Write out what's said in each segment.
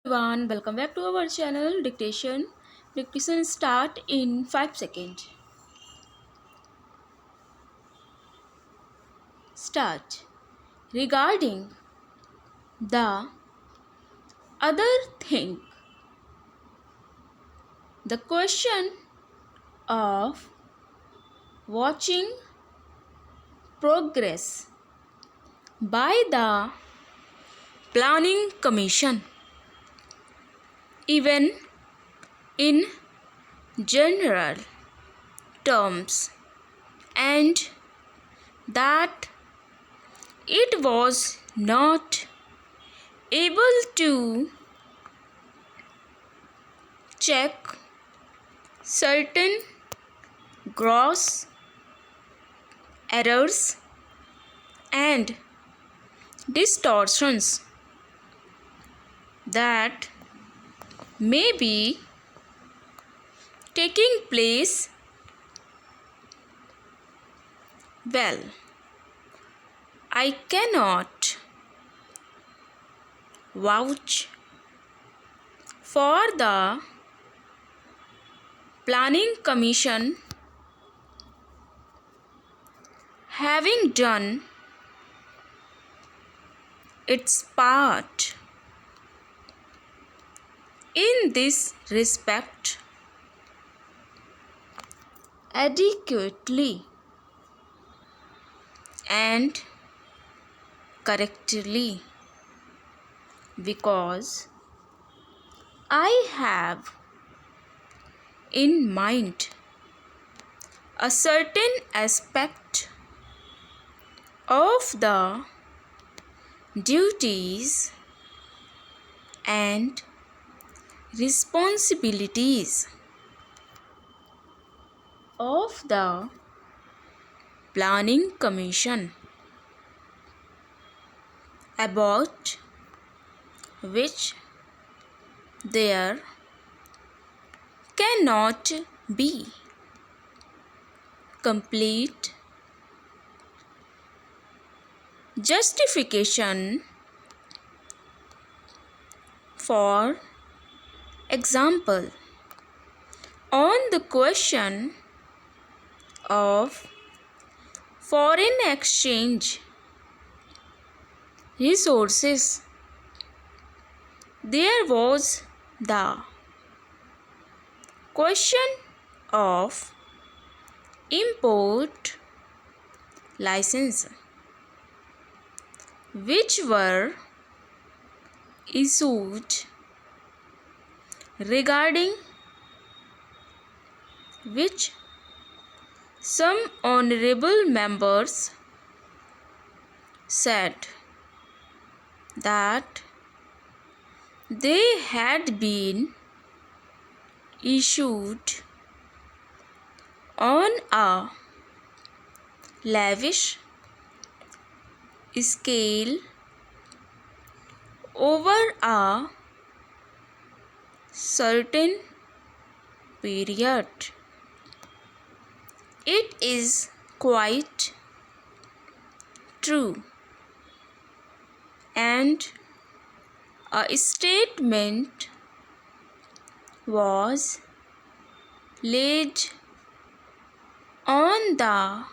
Everyone, welcome back to our channel Dictation. Dictation start in 5 seconds. Start. Regarding the other thing, the question of watching progress by the planning commission, even in general terms, and that it was not able to check certain gross errors and distortions that may be taking place. Well, I cannot vouch for the planning commission having done its part in this respect adequately and correctly, because I have in mind a certain aspect of the duties and responsibilities of the planning commission, about which there cannot be complete justification. For example, on the question of foreign exchange resources, there was the question of import license, which were issued, regarding which some honorable members said that they had been issued on a lavish scale over a certain period. It is quite true, and a statement was laid on the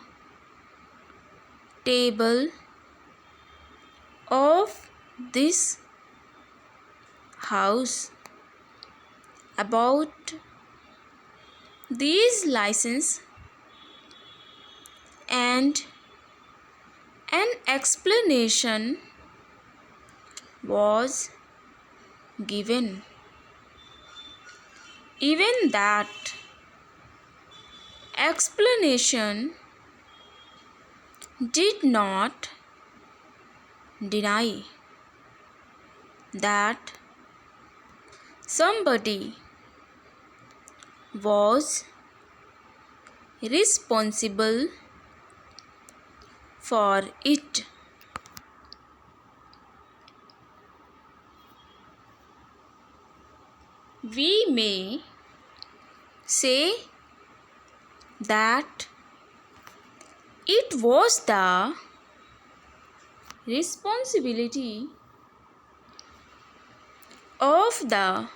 table of this house about these licenses, and an explanation was given. Even that explanation did not deny that somebody was responsible for it. We may say that it was the responsibility of the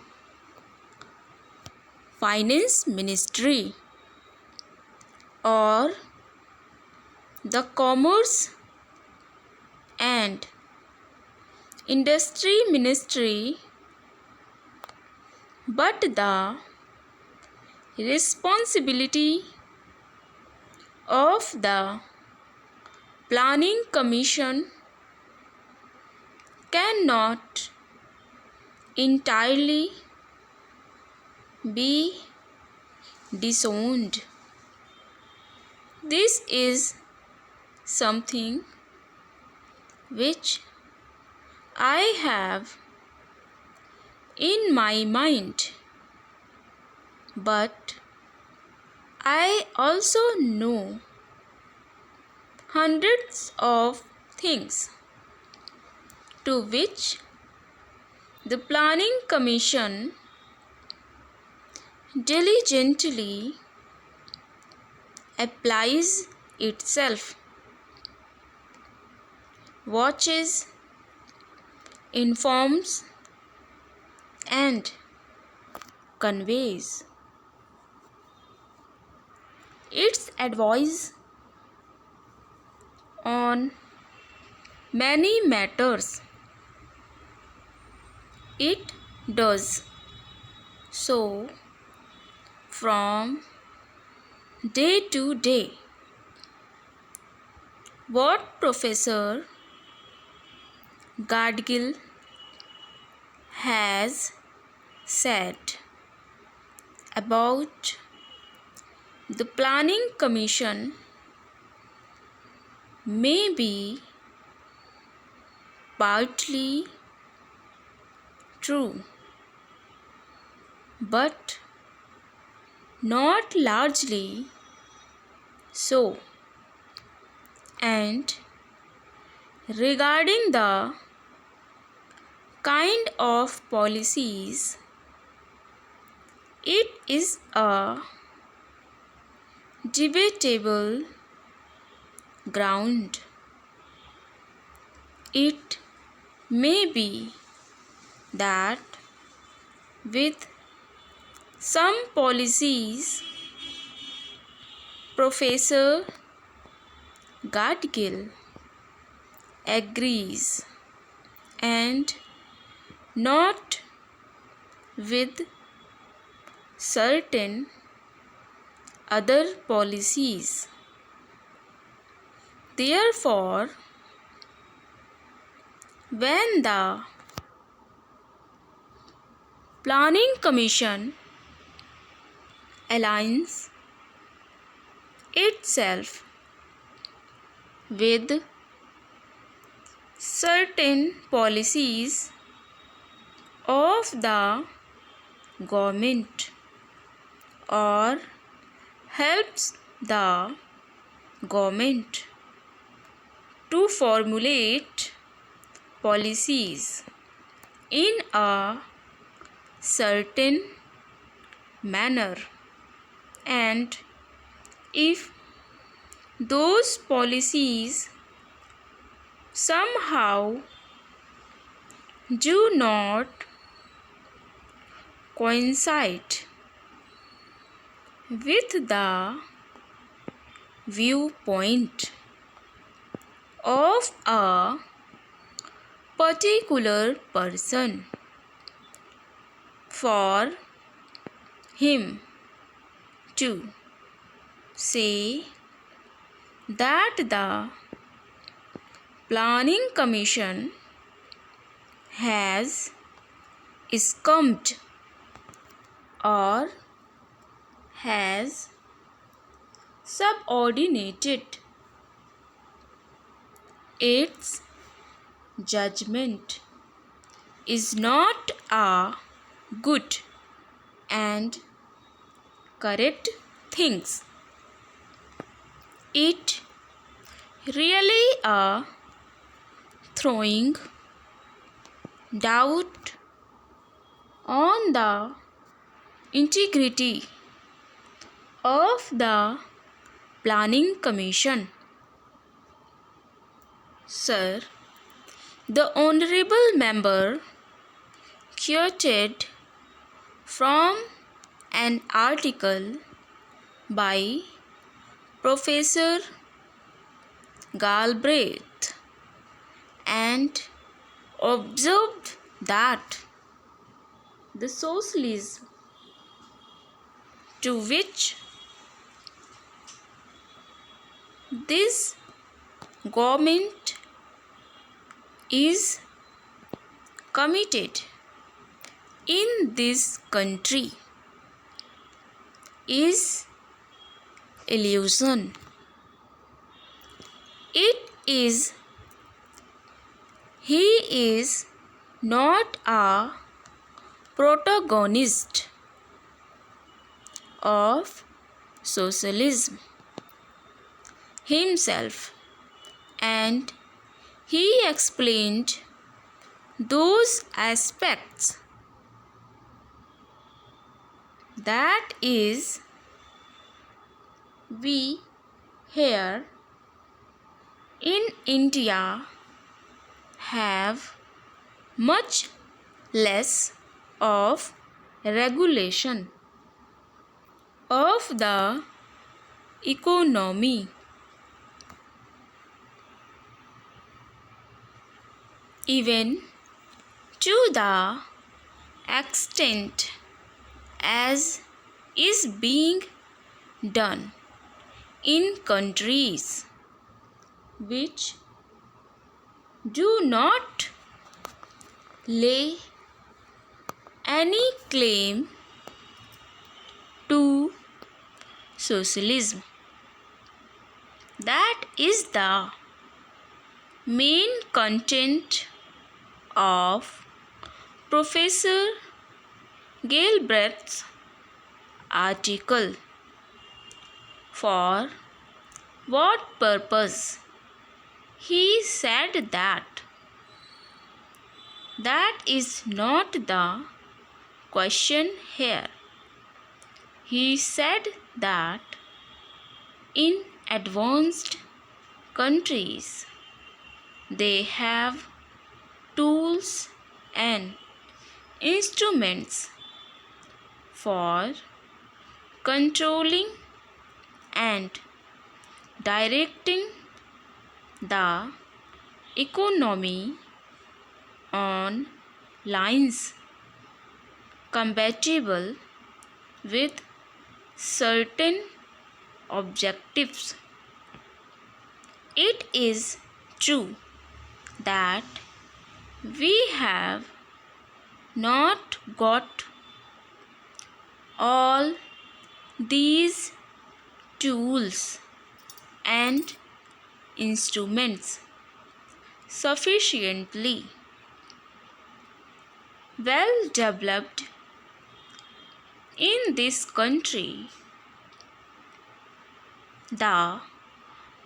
Finance Ministry or the Commerce and Industry Ministry, but the responsibility of the Planning Commission cannot entirely be disowned. This is something which I have in my mind, but I also know hundreds of things to which the Planning Commission diligently applies itself, watches, informs, and conveys its advice on many matters. It does so from day to day. What Professor Gadgil has said about the Planning Commission may be partly true, but not largely so. And regarding the kind of policies, it is a debatable ground. It may be that with some policies, Professor Gadgil agrees, and not with certain other policies. Therefore, when the Planning Commission aligns itself with certain policies of the government or helps the government to formulate policies in a certain manner, and if those policies somehow do not coincide with the viewpoint of a particular person, for him to say that the Planning Commission has scumped or has subordinated its judgment is not a good and correct things. It really a throwing doubt on the integrity of the Planning Commission. Sir, the Honorable Member quoted from an article by Professor Galbraith and observed that the socialism to which this government is committed in this country is illusion. He is not a protagonist of socialism himself, and he explained those aspects, that is, we here in India have much less of regulation of the economy, even to the extent as is being done in countries which do not lay any claim to socialism. That is the main content of Professor Galbraith's article. For what purpose? He said that. That is not the question here. He said that in advanced countries they have tools and instruments for controlling and directing the economy on lines compatible with certain objectives. It is true that we have not got all these tools and instruments sufficiently well developed in this country. The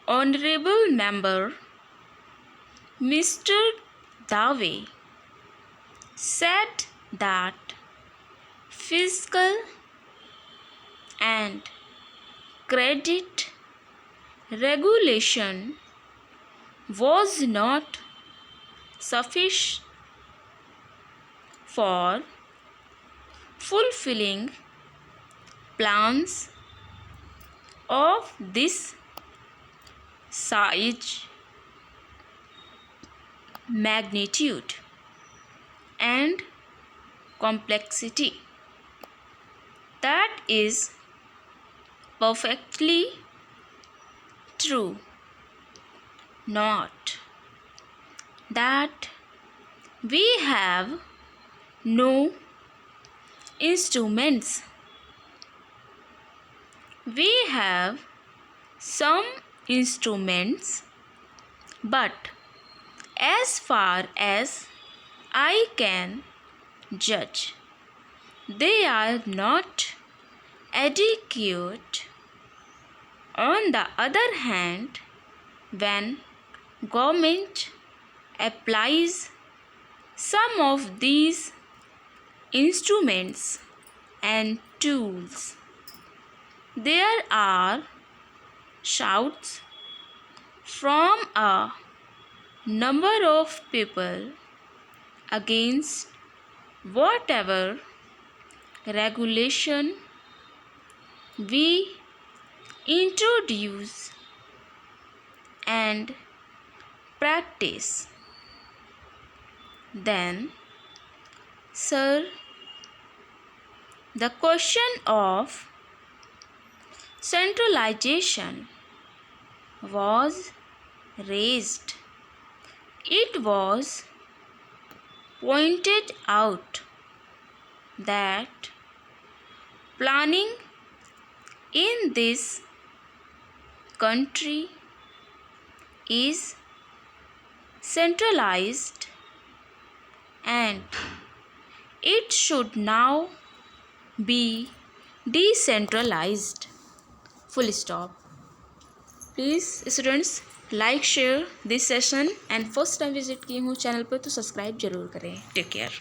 Honorable Member Mr. Dave said that fiscal and credit regulation was not sufficient for fulfilling plans of this size, magnitude, and complexity. That is perfectly true. Not that we have no instruments. We have some instruments, but as far as I can judge, they are not adequate. On the other hand, when government applies some of these instruments and tools, there are shouts from a number of people against whatever regulation we introduce and practice, then, sir, the question of centralization was raised. It was pointed out that planning in this country is centralized and it should now be decentralized. Full stop. Please students like share this session and first time visit की हूँ channel पर तो subscribe जरूर करें. Take care.